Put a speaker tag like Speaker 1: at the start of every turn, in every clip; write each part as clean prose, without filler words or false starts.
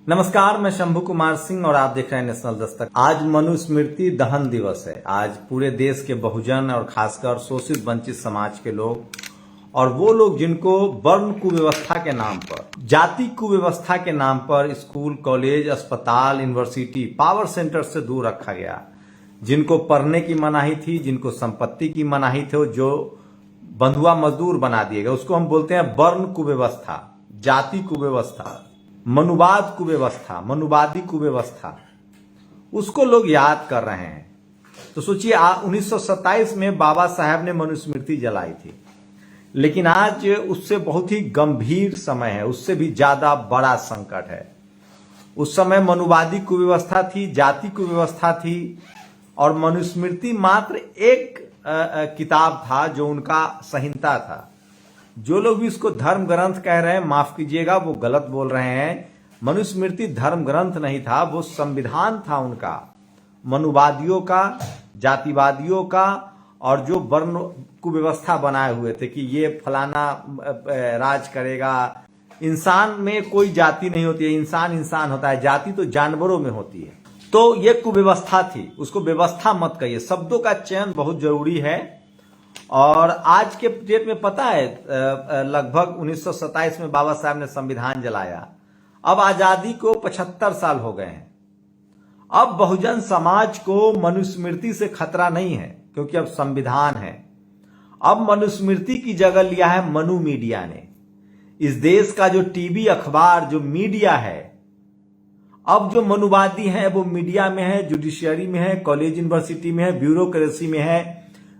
Speaker 1: नमस्कार, मैं शंभू कुमार सिंह और आप देख रहे हैं नेशनल दस्तक। आज मनुस्मृति दहन दिवस है। आज पूरे देश के बहुजन और खासकर शोषित वंचित समाज के लोग और वो लोग जिनको वर्ण कुव्यवस्था के नाम पर, जाति कुव्यवस्था के नाम पर स्कूल, कॉलेज, अस्पताल, यूनिवर्सिटी, पावर सेंटर से दूर रखा गया, जिनको पढ़ने की मनाही थी, जिनको संपत्ति की मनाही थी, जो बंधुआ मजदूर बना दिए गए, उसको हम बोलते हैं वर्ण कुव्यवस्था, जाति कुव्यवस्था, मनुवाद कुव्यवस्था, मनुवादी कुव्यवस्था। उसको लोग याद कर रहे हैं। तो सोचिए 1927 में बाबा साहब ने मनुस्मृति जलाई थी, लेकिन आज उससे बहुत ही गंभीर समय है, उससे भी ज्यादा बड़ा संकट है। उस समय मनुवादी कुव्यवस्था थी, जाति कुव्यवस्था थी और मनुस्मृति मात्र एक किताब था जो उनका संहिता था। जो लोग भी इसको धर्म ग्रंथ कह रहे हैं, माफ कीजिएगा, वो गलत बोल रहे हैं। मनुस्मृति धर्म ग्रंथ नहीं था, वो संविधान था उनका, मनुवादियों का, जातिवादियों का, और जो वर्ण कुव्यवस्था बनाए हुए थे कि ये फलाना राज करेगा। इंसान में कोई जाति नहीं होती है, इंसान इंसान होता है, जाति तो जानवरों में होती है। तो ये कुव्यवस्था थी, उसको व्यवस्था मत कहिए। शब्दों का चयन बहुत जरूरी है। और आज के डेट में पता है, लगभग 1927 में बाबा साहब ने संविधान जलाया। अब आजादी को 75 साल हो गए हैं। अब बहुजन समाज को मनुस्मृति से खतरा नहीं है, क्योंकि अब संविधान है। अब मनुस्मृति की जगह लिया है मनु मीडिया ने। इस देश का जो टीवी, अखबार, जो मीडिया है, अब जो मनुवादी हैं वो मीडिया में है, जुडिशियरी में है, कॉलेज यूनिवर्सिटी में है, ब्यूरोक्रेसी में है,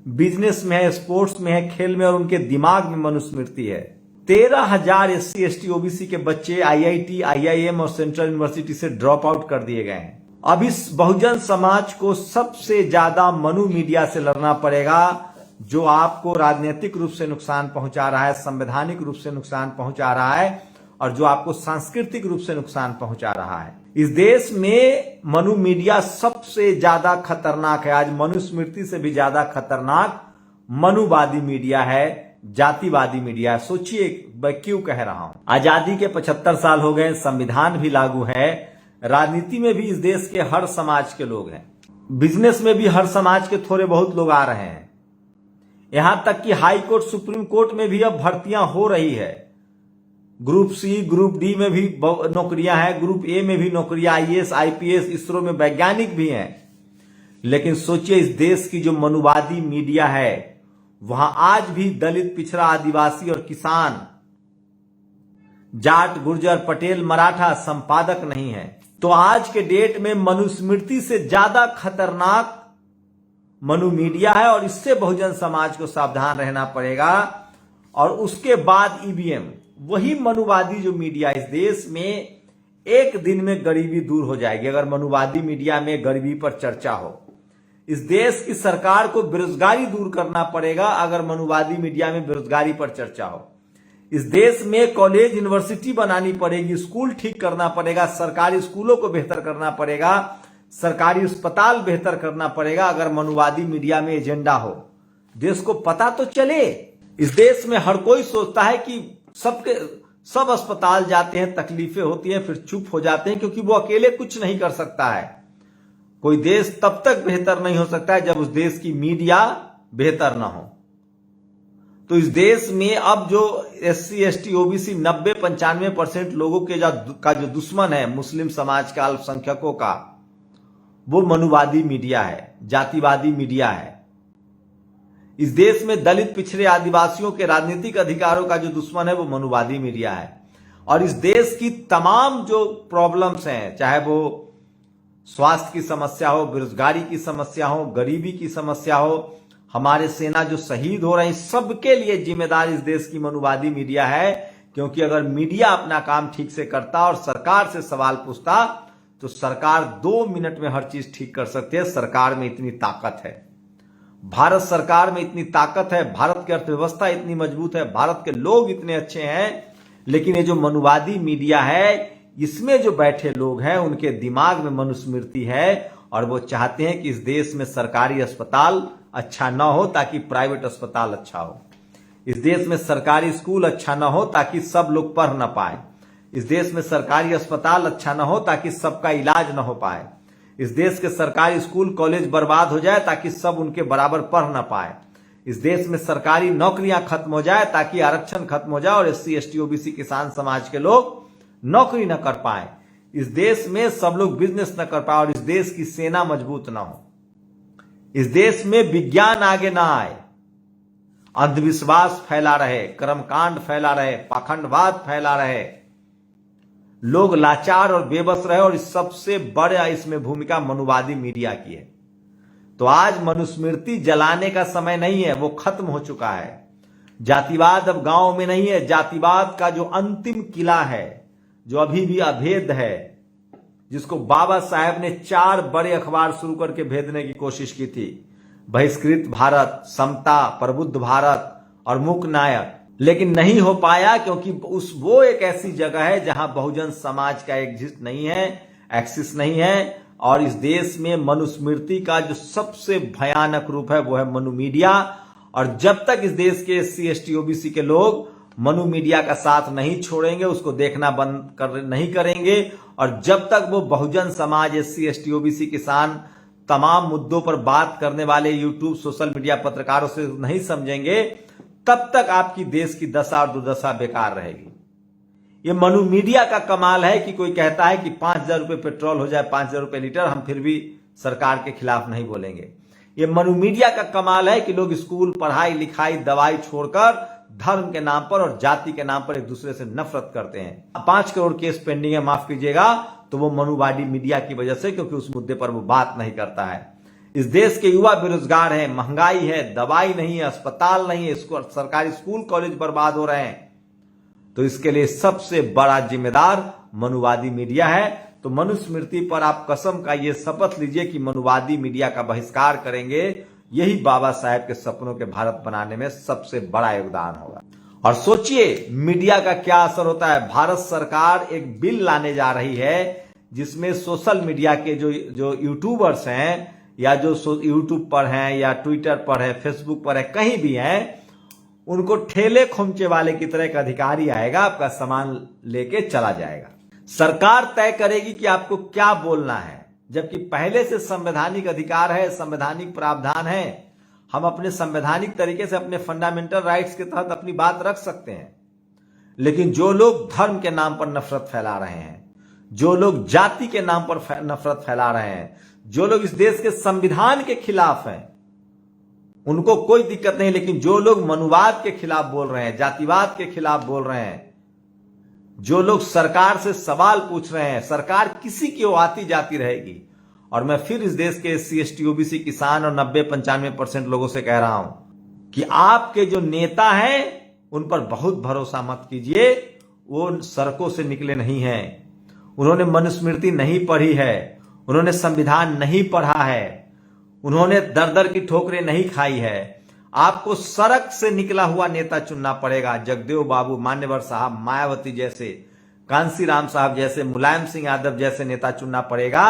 Speaker 1: बिजनेस में है, स्पोर्ट्स में है, खेल में, और उनके दिमाग में मनुस्मृति है। 13,000 SC ST OBC के बच्चे IIT, IIM और सेंट्रल यूनिवर्सिटी से ड्रॉप आउट कर दिए गए हैं। अब इस बहुजन समाज को सबसे ज्यादा मनु मीडिया से लड़ना पड़ेगा, जो आपको राजनीतिक रूप से नुकसान पहुंचा रहा है, संवैधानिक रूप से नुकसान पहुंचा रहा है, और जो आपको सांस्कृतिक रूप से नुकसान पहुंचा रहा है। इस देश में मनु मीडिया सबसे ज्यादा खतरनाक है। आज मनुस्मृति से भी ज्यादा खतरनाक मनुवादी मीडिया है, जातिवादी मीडिया है। सोचिए मैं क्यों कह रहा हूं। आजादी के 75 साल हो गए, संविधान भी लागू है, राजनीति में भी इस देश के हर समाज के लोग हैं, बिजनेस में भी हर समाज के थोड़े बहुत लोग आ रहे हैं। यहां तक कि हाई कोर्ट, सुप्रीम कोर्ट में भी अब भर्तियां हो रही है। ग्रुप सी, ग्रुप डी में भी नौकरियां हैं, ग्रुप ए में भी नौकरियां, IAS, IPS, इसरो में वैज्ञानिक भी हैं। लेकिन सोचिए इस देश की जो मनुवादी मीडिया है, वहां आज भी दलित, पिछड़ा, आदिवासी और किसान, जाट, गुर्जर, पटेल, मराठा संपादक नहीं है। तो आज के डेट में मनुस्मृति से ज्यादा खतरनाक मनु मीडिया है, और इससे बहुजन समाज को सावधान रहना पड़ेगा। और उसके बाद EVM, वही मनुवादी जो मीडिया, इस देश में एक दिन में गरीबी दूर हो जाएगी अगर मनुवादी मीडिया में गरीबी पर चर्चा हो। इस देश की सरकार को बेरोजगारी दूर करना पड़ेगा अगर मनुवादी मीडिया में बेरोजगारी पर चर्चा हो। इस देश में कॉलेज, यूनिवर्सिटी बनानी पड़ेगी, स्कूल ठीक करना पड़ेगा, सरकारी स्कूलों को बेहतर करना पड़ेगा, सरकारी अस्पताल बेहतर करना पड़ेगा अगर मनुवादी मीडिया में एजेंडा हो। देश को पता तो चले। इस देश में हर कोई सोचता है कि सब अस्पताल जाते हैं, तकलीफें होती हैं, फिर चुप हो जाते हैं, क्योंकि वो अकेले कुछ नहीं कर सकता है। कोई देश तब तक बेहतर नहीं हो सकता है जब उस देश की मीडिया बेहतर ना हो। तो इस देश में अब जो SC ST OBC 90-95% लोगों के का जो दुश्मन है, मुस्लिम समाज का, अल्पसंख्यकों का, वो मनुवादी मीडिया है, जातिवादी मीडिया है। इस देश में दलित, पिछड़े, आदिवासियों के राजनीतिक अधिकारों का जो दुश्मन है वो मनुवादी मीडिया है। और इस देश की तमाम जो प्रॉब्लम्स हैं, चाहे वो स्वास्थ्य की समस्या हो, बेरोजगारी की समस्या हो, गरीबी की समस्या हो, हमारे सेना जो शहीद हो रहे हैं, सबके लिए जिम्मेदार इस देश की मनुवादी मीडिया है। क्योंकि अगर मीडिया अपना काम ठीक से करता और सरकार से सवाल पूछता, तो सरकार 2 मिनट में हर चीज ठीक कर सकती है। सरकार में इतनी ताकत है, भारत सरकार में इतनी ताकत है, भारत की अर्थव्यवस्था इतनी मजबूत है, भारत के लोग इतने अच्छे हैं। लेकिन ये जो मनुवादी मीडिया है, इसमें जो बैठे लोग हैं, उनके दिमाग में मनुस्मृति है, और वो चाहते हैं कि इस देश में सरकारी अस्पताल अच्छा ना हो ताकि प्राइवेट अस्पताल अच्छा हो। इस देश में सरकारी स्कूल अच्छा ना हो ताकि सब लोग पढ़ ना पाए। इस देश में सरकारी अस्पताल अच्छा न हो ताकि सबका इलाज न हो पाए। इस देश के सरकारी स्कूल कॉलेज बर्बाद हो जाए ताकि सब उनके बराबर पढ़ न पाए। इस देश में सरकारी नौकरियां खत्म हो जाए ताकि आरक्षण खत्म हो जाए और SC ST OBC किसान समाज के लोग नौकरी न कर पाए। इस देश में सब लोग बिजनेस न कर पाए और इस देश की सेना मजबूत न हो। इस देश में विज्ञान आगे ना आए, अंधविश्वास फैला रहे, कर्मकांड फैला रहे, पाखंडवाद फैला रहे, लोग लाचार और बेबस रहे और इस सबसे बड़ा इसमें भूमिका मनुवादी मीडिया की है। तो आज मनुस्मृति जलाने का समय नहीं है, वो खत्म हो चुका है। जातिवाद अब गांव में नहीं है। जातिवाद का जो अंतिम किला है, जो अभी भी अभेद है, जिसको बाबा साहेब ने 4 बड़े अखबार शुरू करके भेदने की कोशिश की थी, बहिष्कृत भारत, समता, प्रबुद्ध भारत और मूक नायक, लेकिन नहीं हो पाया क्योंकि वो एक ऐसी जगह है जहां बहुजन समाज का एग्जिस्ट नहीं है, एक्सिस नहीं है। और इस देश में मनुस्मृति का जो सबसे भयानक रूप है वो है मनु मीडिया। और जब तक इस देश के SC ST OBC के लोग मनु मीडिया का साथ नहीं छोड़ेंगे, उसको देखना नहीं करेंगे, और जब तक वो Bahujan Samaj, SC ST OBC किसान तमाम मुद्दों पर बात करने वाले यूट्यूब सोशल मीडिया पत्रकारों से नहीं समझेंगे, तब तक आपकी देश की दशा और दुर्दशा बेकार रहेगी। ये मनु मीडिया का कमाल है कि कोई कहता है कि 5,000 रुपए पेट्रोल हो जाए, 5,000 रुपए लीटर, हम फिर भी सरकार के खिलाफ नहीं बोलेंगे। ये मनु मीडिया का कमाल है कि लोग स्कूल, पढ़ाई लिखाई, दवाई छोड़कर धर्म के नाम पर और जाति के नाम पर एक दूसरे से नफरत करते हैं। 5 करोड़ केस पेंडिंग है, माफ कीजिएगा, तो वो मनुवादी मीडिया की वजह से, क्योंकि उस मुद्दे पर वो बात नहीं करता है। इस देश के युवा बेरोजगार हैं, महंगाई है, दवाई नहीं है, अस्पताल नहीं है, सरकारी स्कूल कॉलेज बर्बाद हो रहे हैं। तो इसके लिए सबसे बड़ा जिम्मेदार मनुवादी मीडिया है। तो मनुस्मृति पर आप कसम का ये शपथ लीजिए कि मनुवादी मीडिया का बहिष्कार करेंगे। यही बाबा साहेब के सपनों के भारत बनाने में सबसे बड़ा योगदान होगा। और सोचिए मीडिया का क्या असर होता है। भारत सरकार एक बिल लाने जा रही है जिसमें सोशल मीडिया के जो यूट्यूबर्स हैं, या जो यूट्यूब पर हैं, या ट्विटर पर है, फेसबुक पर है, कहीं भी हैं, उनको ठेले खोमचे वाले की तरह एक अधिकारी आएगा, आपका सामान लेके चला जाएगा। सरकार तय करेगी कि आपको क्या बोलना है, जबकि पहले से संवैधानिक अधिकार है, संवैधानिक प्रावधान है। हम अपने संवैधानिक तरीके से अपने फंडामेंटल राइट्स के तहत अपनी बात रख सकते हैं। लेकिन जो लोग धर्म के नाम पर नफरत फैला रहे हैं, जो लोग जाति के नाम पर नफरत फैला रहे हैं, जो लोग इस देश के संविधान के खिलाफ हैं, उनको कोई दिक्कत नहीं। लेकिन जो लोग मनुवाद के खिलाफ बोल रहे हैं, जातिवाद के खिलाफ बोल रहे हैं, जो लोग सरकार से सवाल पूछ रहे हैं, सरकार किसी की आती जाती रहेगी। और मैं फिर इस देश के SC ST OBC किसान और 90-95% लोगों से कह रहा हूं कि आपके जो नेता हैं उन पर बहुत भरोसा मत कीजिए। वो सड़कों से निकले नहीं हैं, उन्होंने मनुस्मृति नहीं पढ़ी है, उन्होंने संविधान नहीं पढ़ा है, उन्होंने दर दर की ठोकरें नहीं खाई है। आपको सड़क से निकला हुआ नेता चुनना पड़ेगा। जगदेव बाबू, मान्यवर साहब, मायावती जैसे, कांसीराम साहब जैसे, मुलायम सिंह यादव जैसे नेता चुनना पड़ेगा।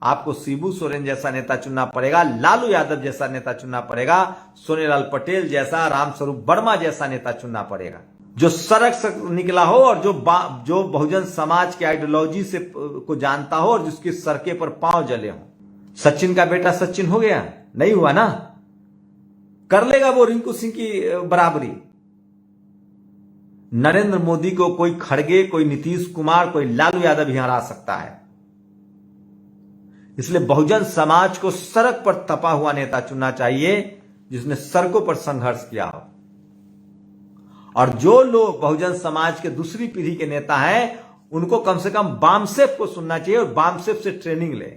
Speaker 1: आपको शिबू सोरेन जैसा नेता चुनना पड़ेगा, लालू यादव जैसा नेता चुनना पड़ेगा, सोनेलाल पटेल जैसा, रामस्वरूप वर्मा जैसा नेता चुनना पड़ेगा, जो सड़क से निकला हो और जो बहुजन समाज की आइडियोलॉजी से को जानता हो और जिसकी सड़कें पर पांव जले हो। सचिन का बेटा सचिन हो गया? नहीं हुआ ना। कर लेगा वो रिंकू सिंह की बराबरी। नरेंद्र मोदी को कोई खड़गे, कोई नीतीश कुमार, कोई लालू यादव ही हरा सकता है। इसलिए बहुजन समाज को सड़क पर तपा हुआ नेता चुनना चाहिए, जिसने सड़कों पर संघर्ष किया हो। और जो लोग बहुजन समाज के दूसरी पीढ़ी के नेता हैं, उनको कम से कम बामसेफ को सुनना चाहिए और बामसेफ से ट्रेनिंग ले।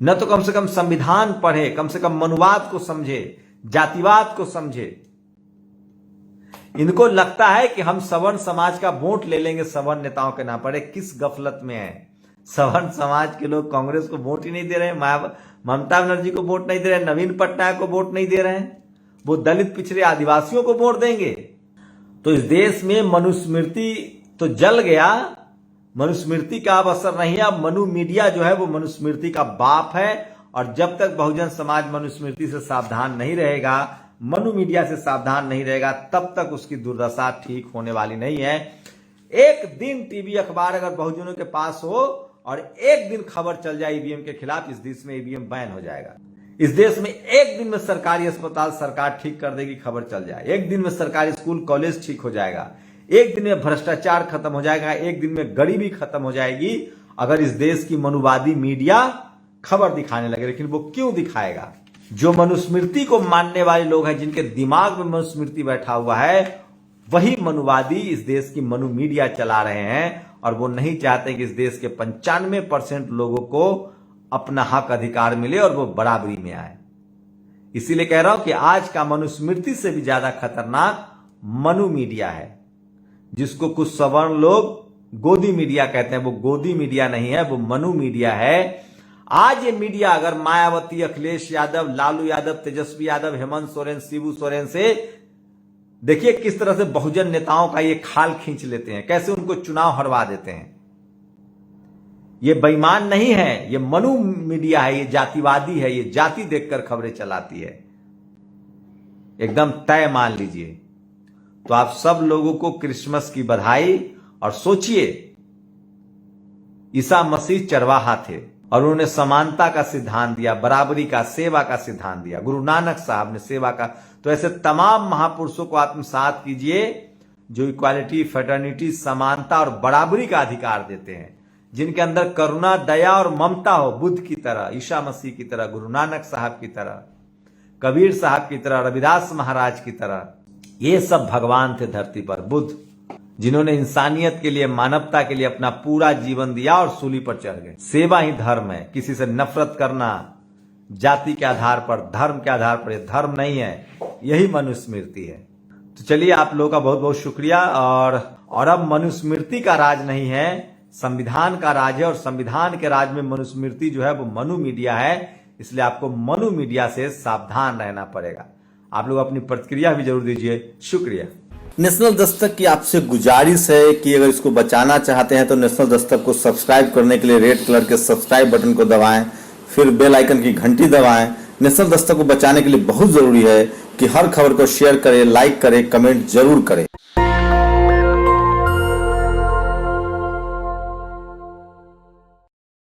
Speaker 1: न तो कम से कम संविधान पढ़े, कम से कम मनुवाद को समझे, जातिवाद को समझे। इनको लगता है कि हम सवर्ण समाज का वोट ले लेंगे सवर्ण नेताओं के नाम पर। किस गफलत में है। सवर्ण समाज के लोग कांग्रेस को वोट ही नहीं दे रहे हैं, ममता बनर्जी को वोट नहीं दे रहे हैं, नवीन पटनायक को वोट नहीं दे रहे हैं। वो दलित पिछड़े आदिवासियों को वोट देंगे। तो इस देश में मनुस्मृति तो जल गया, मनुस्मृति का अब असर नहीं है। अब मनु मीडिया जो है वो मनुस्मृति का बाप है। और जब तक बहुजन समाज मनुस्मृति से सावधान नहीं रहेगा, मनु मीडिया से सावधान नहीं रहेगा, तब तक उसकी दुर्दशा ठीक होने वाली नहीं है। एक दिन टीवी अखबार अगर बहुजनों के पास हो और एक दिन खबर चल जाए ईवीएम के खिलाफ, इस देश में ईवीएम बैन हो जाएगा। इस देश में एक दिन में सरकारी अस्पताल सरकार ठीक कर देगी, खबर चल जाए। एक दिन में सरकारी स्कूल कॉलेज ठीक हो जाएगा। एक दिन में भ्रष्टाचार खत्म हो जाएगा। एक दिन में गरीबी खत्म हो जाएगी अगर इस देश की मनुवादी मीडिया खबर दिखाने लगे। लेकिन वो क्यों दिखाएगा? जो मनुस्मृति को मानने वाले लोग हैं, जिनके दिमाग में मनुस्मृति बैठा हुआ है, वही मनुवादी इस देश की मनु मीडिया चला रहे हैं। और वो नहीं चाहते कि इस देश के 95% लोगों को अपना हक अधिकार मिले और वो बराबरी में आए। इसीलिए कह रहा हूं कि आज का मनुस्मृति से भी ज्यादा खतरनाक मनु मीडिया है, जिसको कुछ सवर्ण लोग गोदी मीडिया कहते हैं। वो गोदी मीडिया नहीं है, वो मनु मीडिया है। आज ये मीडिया अगर मायावती, अखिलेश यादव, लालू यादव, तेजस्वी यादव, हेमंत सोरेन, शिबू सोरेन से देखिए किस तरह से बहुजन नेताओं का ये खाल खींच लेते हैं, कैसे उनको चुनाव हरवा देते हैं। ये बेईमान नहीं है, ये मनु मीडिया है, ये जातिवादी है, ये जाति देखकर खबरें चलाती है। एकदम तय मान लीजिए। तो आप सब लोगों को क्रिसमस की बधाई। और सोचिए, ईसा मसीह चरवाहा थे और उन्होंने समानता का सिद्धांत दिया, बराबरी का, सेवा का सिद्धांत दिया। गुरु नानक साहब ने सेवा का। तो ऐसे तमाम महापुरुषों को आत्मसात कीजिए जो इक्वालिटी, फ्रेटर्निटी, समानता और बराबरी का अधिकार देते हैं, जिनके अंदर करुणा, दया और ममता हो, बुद्ध की तरह, ईसा मसीह की तरह, गुरु नानक साहब की तरह, कबीर साहब की तरह, रविदास महाराज की तरह। ये सब भगवान थे धरती पर। बुद्ध, जिन्होंने इंसानियत के लिए, मानवता के लिए अपना पूरा जीवन दिया और सूली पर चढ़ गए। सेवा ही धर्म है। किसी से नफरत करना जाति के आधार पर, धर्म के आधार पर, यह धर्म नहीं है, यही मनुस्मृति है। तो चलिए, आप लोगों का बहुत बहुत शुक्रिया। और अब मनुस्मृति का राज नहीं है, संविधान का राज है। और संविधान के राज में मनुस्मृति जो है वो मनु मीडिया है। इसलिए आपको मनु मीडिया से सावधान रहना पड़ेगा। आप लोग अपनी प्रतिक्रिया भी जरूर दीजिए। शुक्रिया।
Speaker 2: नेशनल दस्तक की आपसे गुजारिश है कि अगर इसको बचाना चाहते हैं तो नेशनल दस्तक को सब्सक्राइब करने के लिए रेड कलर के सब्सक्राइब बटन को दबाएं, फिर बेल आइकन की घंटी दबाएं। नेशनल दस्तक को बचाने के लिए बहुत जरूरी है कि हर खबर को शेयर करें, लाइक करें, कमेंट जरूर करें।